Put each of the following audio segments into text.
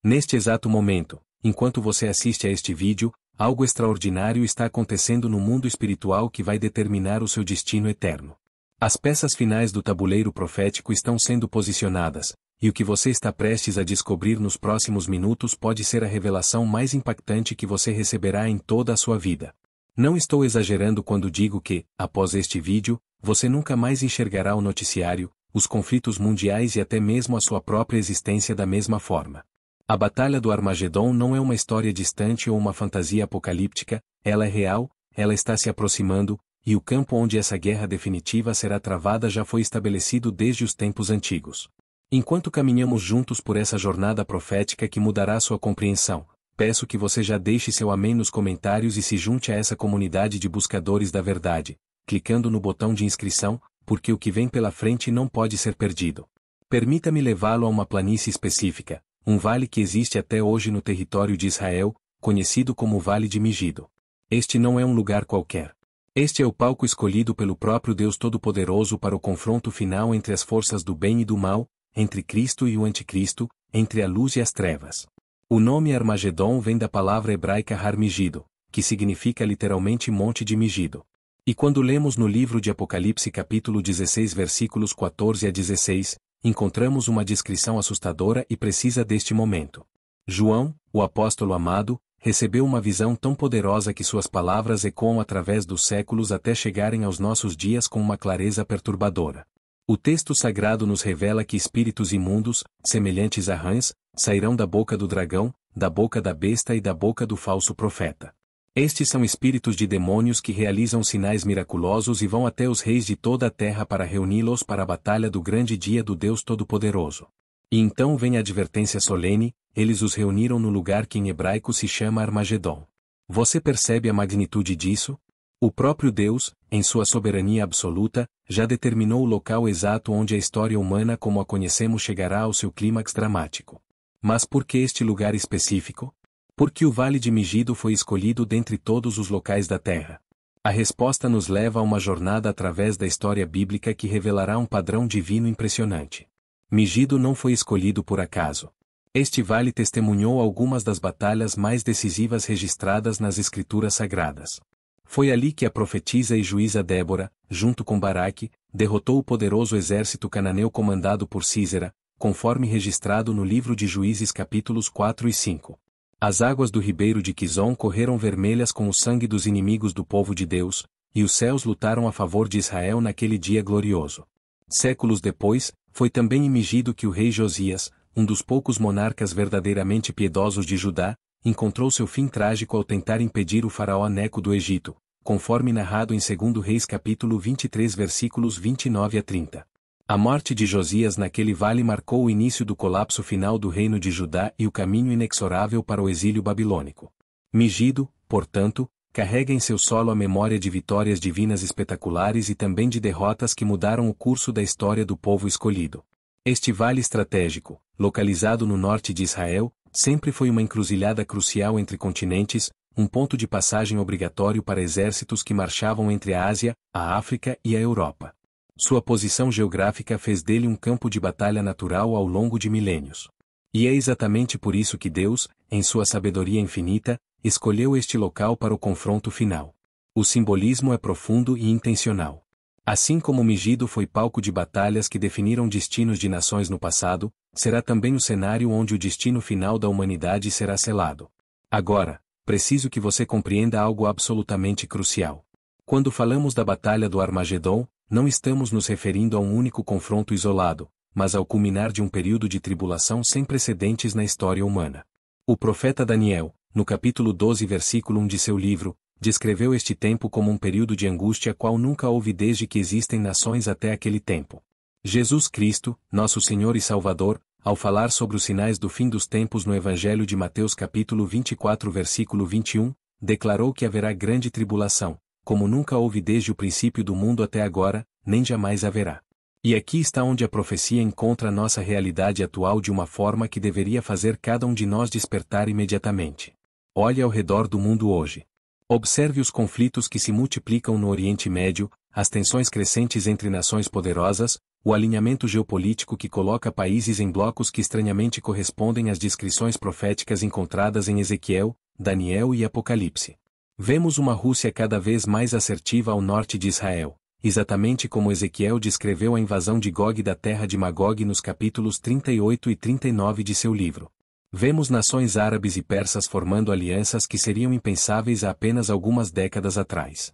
Neste exato momento, enquanto você assiste a este vídeo, algo extraordinário está acontecendo no mundo espiritual que vai determinar o seu destino eterno. As peças finais do tabuleiro profético estão sendo posicionadas, e o que você está prestes a descobrir nos próximos minutos pode ser a revelação mais impactante que você receberá em toda a sua vida. Não estou exagerando quando digo que, após este vídeo, você nunca mais enxergará o noticiário, os conflitos mundiais e até mesmo a sua própria existência da mesma forma. A Batalha do Armagedon não é uma história distante ou uma fantasia apocalíptica, ela é real, ela está se aproximando, e o campo onde essa guerra definitiva será travada já foi estabelecido desde os tempos antigos. Enquanto caminhamos juntos por essa jornada profética que mudará sua compreensão, peço que você já deixe seu amém nos comentários e se junte a essa comunidade de buscadores da verdade, clicando no botão de inscrição, porque o que vem pela frente não pode ser perdido. Permita-me levá-lo a uma planície específica, um vale que existe até hoje no território de Israel, conhecido como Vale de Megido. Este não é um lugar qualquer. Este é o palco escolhido pelo próprio Deus Todo-Poderoso para o confronto final entre as forças do bem e do mal, entre Cristo e o Anticristo, entre a luz e as trevas. O nome Armagedon vem da palavra hebraica Har Megido, que significa literalmente Monte de Megido. E quando lemos no livro de Apocalipse capítulo 16 versículos 14 a 16, encontramos uma descrição assustadora e precisa deste momento. João, o apóstolo amado, recebeu uma visão tão poderosa que suas palavras ecoam através dos séculos até chegarem aos nossos dias com uma clareza perturbadora. O texto sagrado nos revela que espíritos imundos, semelhantes a rãs, sairão da boca do dragão, da boca da besta e da boca do falso profeta. Estes são espíritos de demônios que realizam sinais miraculosos e vão até os reis de toda a terra para reuni-los para a batalha do grande dia do Deus Todo-Poderoso. E então vem a advertência solene, eles os reuniram no lugar que em hebraico se chama Armagedon. Você percebe a magnitude disso? O próprio Deus, em sua soberania absoluta, já determinou o local exato onde a história humana como a conhecemos chegará ao seu clímax dramático. Mas por que este lugar específico? Porque o Vale de Megido foi escolhido dentre todos os locais da Terra. A resposta nos leva a uma jornada através da história bíblica que revelará um padrão divino impressionante. Megido não foi escolhido por acaso. Este vale testemunhou algumas das batalhas mais decisivas registradas nas Escrituras Sagradas. Foi ali que a profetisa e juíza Débora, junto com Baraque, derrotou o poderoso exército cananeu comandado por Sísera, conforme registrado no livro de Juízes capítulos 4 e 5. As águas do ribeiro de Quizon correram vermelhas com o sangue dos inimigos do povo de Deus, e os céus lutaram a favor de Israel naquele dia glorioso. Séculos depois, foi também em Megido que o rei Josias, um dos poucos monarcas verdadeiramente piedosos de Judá, encontrou seu fim trágico ao tentar impedir o faraó Neco do Egito, conforme narrado em 2 Reis capítulo 23 versículos 29 a 30. A morte de Josias naquele vale marcou o início do colapso final do reino de Judá e o caminho inexorável para o exílio babilônico. Megido, portanto, carrega em seu solo a memória de vitórias divinas espetaculares e também de derrotas que mudaram o curso da história do povo escolhido. Este vale estratégico, localizado no norte de Israel, sempre foi uma encruzilhada crucial entre continentes, um ponto de passagem obrigatório para exércitos que marchavam entre a Ásia, a África e a Europa. Sua posição geográfica fez dele um campo de batalha natural ao longo de milênios. E é exatamente por isso que Deus, em sua sabedoria infinita, escolheu este local para o confronto final. O simbolismo é profundo e intencional. Assim como Megido foi palco de batalhas que definiram destinos de nações no passado, será também o cenário onde o destino final da humanidade será selado. Agora, preciso que você compreenda algo absolutamente crucial. Quando falamos da Batalha do Armagedon, não estamos nos referindo a um único confronto isolado, mas ao culminar de um período de tribulação sem precedentes na história humana. O profeta Daniel, no capítulo 12 versículo 1 de seu livro, descreveu este tempo como um período de angústia qual nunca houve desde que existem nações até aquele tempo. Jesus Cristo, nosso Senhor e Salvador, ao falar sobre os sinais do fim dos tempos no Evangelho de Mateus capítulo 24 versículo 21, declarou que haverá grande tribulação, como nunca houve desde o princípio do mundo até agora, nem jamais haverá. E aqui está onde a profecia encontra a nossa realidade atual de uma forma que deveria fazer cada um de nós despertar imediatamente. Olhe ao redor do mundo hoje. Observe os conflitos que se multiplicam no Oriente Médio, as tensões crescentes entre nações poderosas, o alinhamento geopolítico que coloca países em blocos que estranhamente correspondem às descrições proféticas encontradas em Ezequiel, Daniel e Apocalipse. Vemos uma Rússia cada vez mais assertiva ao norte de Israel, exatamente como Ezequiel descreveu a invasão de Gog da terra de Magog nos capítulos 38 e 39 de seu livro. Vemos nações árabes e persas formando alianças que seriam impensáveis há apenas algumas décadas atrás.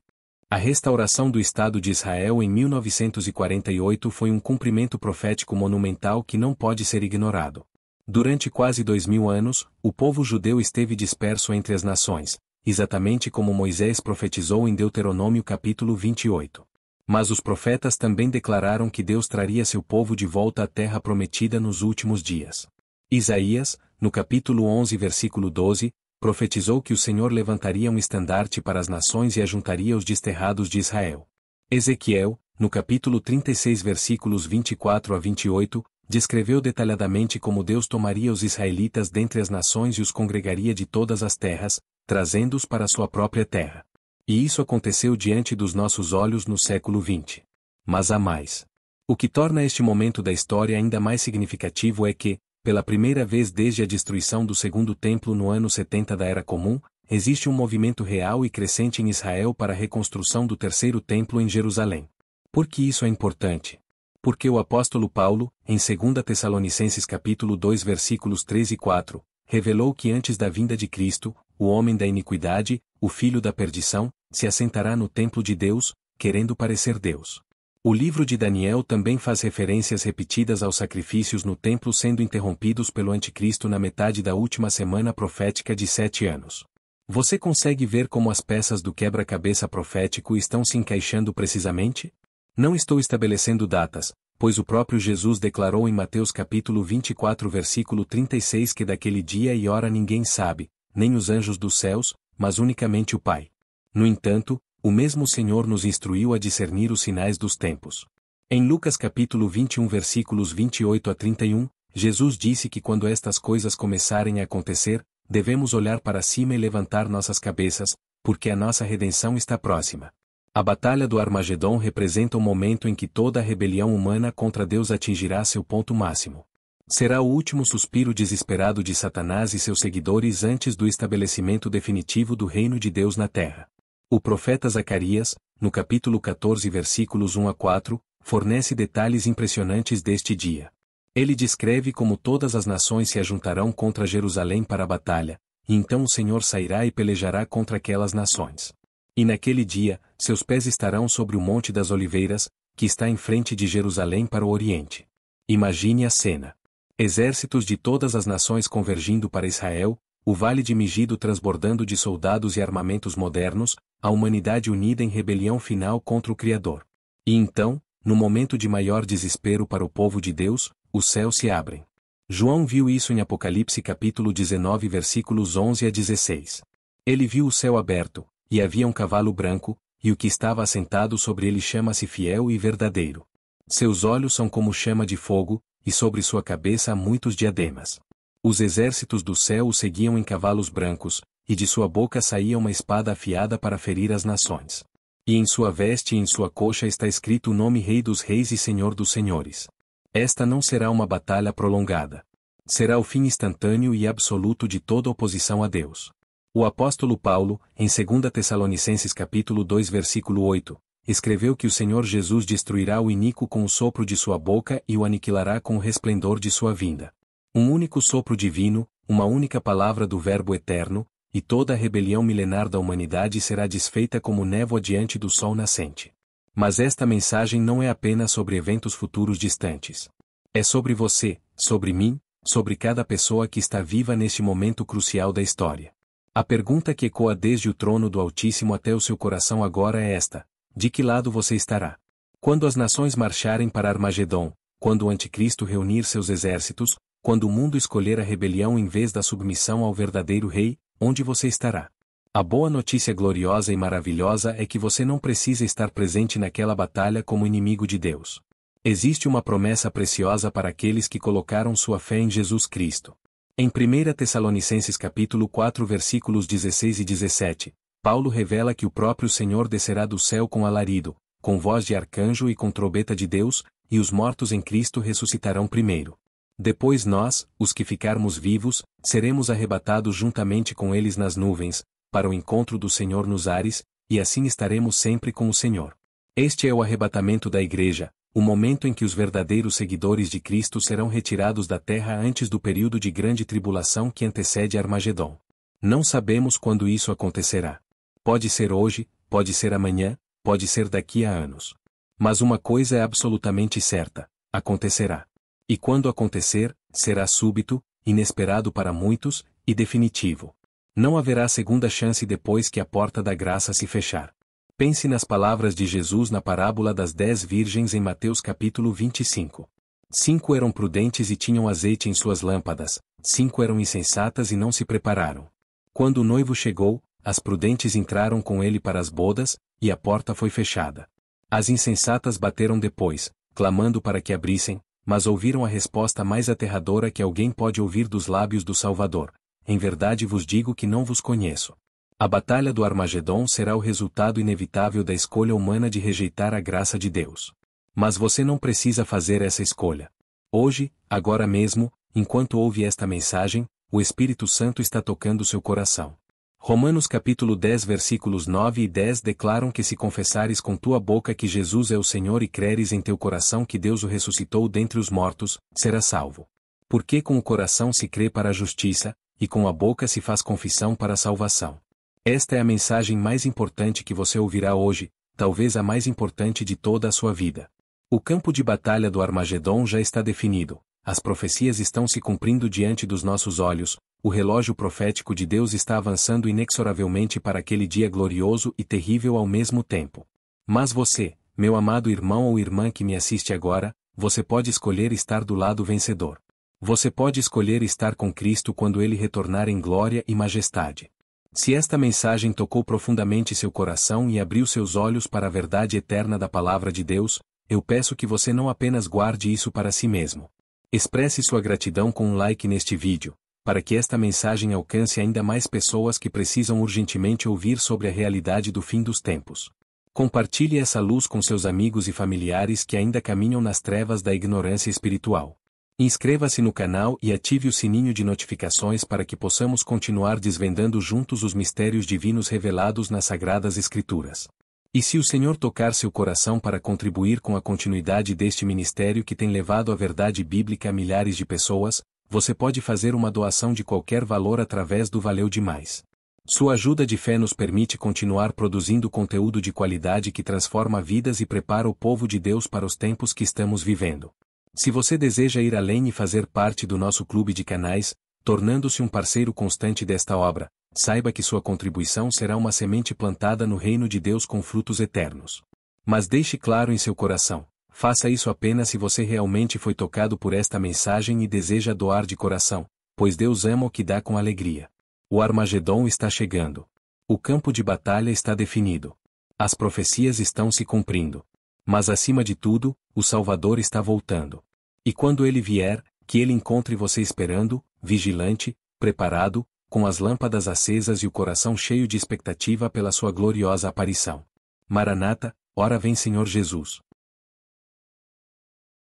A restauração do Estado de Israel em 1948 foi um cumprimento profético monumental que não pode ser ignorado. Durante quase 2000 anos, o povo judeu esteve disperso entre as nações, exatamente como Moisés profetizou em Deuteronômio capítulo 28. Mas os profetas também declararam que Deus traria seu povo de volta à terra prometida nos últimos dias. Isaías, no capítulo 11 versículo 12, profetizou que o Senhor levantaria um estandarte para as nações e ajuntaria os desterrados de Israel. Ezequiel, no capítulo 36 versículos 24 a 28, descreveu detalhadamente como Deus tomaria os israelitas dentre as nações e os congregaria de todas as terras, trazendo-os para sua própria terra. E isso aconteceu diante dos nossos olhos no século XX. Mas há mais. O que torna este momento da história ainda mais significativo é que, pela primeira vez desde a destruição do Segundo Templo no ano 70 da Era Comum, existe um movimento real e crescente em Israel para a reconstrução do Terceiro Templo em Jerusalém. Por que isso é importante? Porque o apóstolo Paulo, em 2 Tessalonicenses capítulo 2 versículos 3 e 4, revelou que antes da vinda de Cristo, o homem da iniquidade, o filho da perdição, se assentará no templo de Deus, querendo parecer Deus. O livro de Daniel também faz referências repetidas aos sacrifícios no templo sendo interrompidos pelo anticristo na metade da última semana profética de 7 anos. Você consegue ver como as peças do quebra-cabeça profético estão se encaixando precisamente? Não estou estabelecendo datas, pois o próprio Jesus declarou em Mateus capítulo 24 versículo 36 que daquele dia e hora ninguém sabe, nem os anjos dos céus, mas unicamente o Pai. No entanto, o mesmo Senhor nos instruiu a discernir os sinais dos tempos. Em Lucas capítulo 21 versículos 28 a 31, Jesus disse que quando estas coisas começarem a acontecer, devemos olhar para cima e levantar nossas cabeças, porque a nossa redenção está próxima. A batalha do Armagedon representa o momento em que toda a rebelião humana contra Deus atingirá seu ponto máximo. Será o último suspiro desesperado de Satanás e seus seguidores antes do estabelecimento definitivo do reino de Deus na terra. O profeta Zacarias, no capítulo 14 versículos 1 a 4, fornece detalhes impressionantes deste dia. Ele descreve como todas as nações se ajuntarão contra Jerusalém para a batalha, e então o Senhor sairá e pelejará contra aquelas nações. E naquele dia, seus pés estarão sobre o Monte das Oliveiras, que está em frente de Jerusalém para o Oriente. Imagine a cena. Exércitos de todas as nações convergindo para Israel, o Vale de Megido transbordando de soldados e armamentos modernos, a humanidade unida em rebelião final contra o Criador. E então, no momento de maior desespero para o povo de Deus, os céus se abrem. João viu isso em Apocalipse capítulo 19 versículos 11 a 16. Ele viu o céu aberto, e havia um cavalo branco, e o que estava assentado sobre ele chama-se Fiel e Verdadeiro. Seus olhos são como chama de fogo, e sobre sua cabeça há muitos diademas. Os exércitos do céu o seguiam em cavalos brancos, e de sua boca saía uma espada afiada para ferir as nações. E em sua veste e em sua coxa está escrito o nome Rei dos Reis e Senhor dos Senhores. Esta não será uma batalha prolongada. Será o fim instantâneo e absoluto de toda oposição a Deus. O apóstolo Paulo, em 2 Tessalonicenses capítulo 2 versículo 8, escreveu que o Senhor Jesus destruirá o iníquo com o sopro de sua boca e o aniquilará com o resplendor de sua vinda. Um único sopro divino, uma única palavra do Verbo eterno, e toda a rebelião milenar da humanidade será desfeita como névoa diante do sol nascente. Mas esta mensagem não é apenas sobre eventos futuros distantes. É sobre você, sobre mim, sobre cada pessoa que está viva neste momento crucial da história. A pergunta que ecoa desde o trono do Altíssimo até o seu coração agora é esta: de que lado você estará? Quando as nações marcharem para Armagedon, quando o anticristo reunir seus exércitos, quando o mundo escolher a rebelião em vez da submissão ao verdadeiro rei, onde você estará? A boa notícia gloriosa e maravilhosa é que você não precisa estar presente naquela batalha como inimigo de Deus. Existe uma promessa preciosa para aqueles que colocaram sua fé em Jesus Cristo. Em 1 Tessalonicenses capítulo 4 versículos 16 e 17, Paulo revela que o próprio Senhor descerá do céu com alarido, com voz de arcanjo e com trombeta de Deus, e os mortos em Cristo ressuscitarão primeiro. Depois nós, os que ficarmos vivos, seremos arrebatados juntamente com eles nas nuvens, para o encontro do Senhor nos ares, e assim estaremos sempre com o Senhor. Este é o arrebatamento da Igreja, o momento em que os verdadeiros seguidores de Cristo serão retirados da terra antes do período de grande tribulação que antecede Armagedon. Não sabemos quando isso acontecerá. Pode ser hoje, pode ser amanhã, pode ser daqui a anos. Mas uma coisa é absolutamente certa: acontecerá. E quando acontecer, será súbito, inesperado para muitos, e definitivo. Não haverá segunda chance depois que a porta da graça se fechar. Pense nas palavras de Jesus na parábola das 10 virgens em Mateus capítulo 25. 5 eram prudentes e tinham azeite em suas lâmpadas, 5 eram insensatas e não se prepararam. Quando o noivo chegou, as prudentes entraram com ele para as bodas, e a porta foi fechada. As insensatas bateram depois, clamando para que abrissem, mas ouviram a resposta mais aterradora que alguém pode ouvir dos lábios do Salvador: em verdade vos digo que não vos conheço. A batalha do Armagedon será o resultado inevitável da escolha humana de rejeitar a graça de Deus. Mas você não precisa fazer essa escolha. Hoje, agora mesmo, enquanto ouve esta mensagem, o Espírito Santo está tocando seu coração. Romanos capítulo 10 versículos 9 e 10 declaram que se confessares com tua boca que Jesus é o Senhor e creres em teu coração que Deus o ressuscitou dentre os mortos, serás salvo. Porque com o coração se crê para a justiça, e com a boca se faz confissão para a salvação. Esta é a mensagem mais importante que você ouvirá hoje, talvez a mais importante de toda a sua vida. O campo de batalha do Armagedon já está definido, as profecias estão se cumprindo diante dos nossos olhos, o relógio profético de Deus está avançando inexoravelmente para aquele dia glorioso e terrível ao mesmo tempo. Mas você, meu amado irmão ou irmã que me assiste agora, você pode escolher estar do lado vencedor. Você pode escolher estar com Cristo quando Ele retornar em glória e majestade. Se esta mensagem tocou profundamente seu coração e abriu seus olhos para a verdade eterna da Palavra de Deus, eu peço que você não apenas guarde isso para si mesmo. Expresse sua gratidão com um like neste vídeo, para que esta mensagem alcance ainda mais pessoas que precisam urgentemente ouvir sobre a realidade do fim dos tempos. Compartilhe essa luz com seus amigos e familiares que ainda caminham nas trevas da ignorância espiritual. Inscreva-se no canal e ative o sininho de notificações para que possamos continuar desvendando juntos os mistérios divinos revelados nas Sagradas Escrituras. E se o Senhor tocar seu coração para contribuir com a continuidade deste ministério que tem levado a verdade bíblica a milhares de pessoas, você pode fazer uma doação de qualquer valor através do Valeu Demais. Sua ajuda de fé nos permite continuar produzindo conteúdo de qualidade que transforma vidas e prepara o povo de Deus para os tempos que estamos vivendo. Se você deseja ir além e fazer parte do nosso clube de canais, tornando-se um parceiro constante desta obra, saiba que sua contribuição será uma semente plantada no reino de Deus com frutos eternos. Mas deixe claro em seu coração: faça isso apenas se você realmente foi tocado por esta mensagem e deseja doar de coração, pois Deus ama o que dá com alegria. O Armagedon está chegando. O campo de batalha está definido. As profecias estão se cumprindo. Mas acima de tudo, o Salvador está voltando. E quando ele vier, que ele encontre você esperando, vigilante, preparado, com as lâmpadas acesas e o coração cheio de expectativa pela sua gloriosa aparição. Maranata, ora vem Senhor Jesus.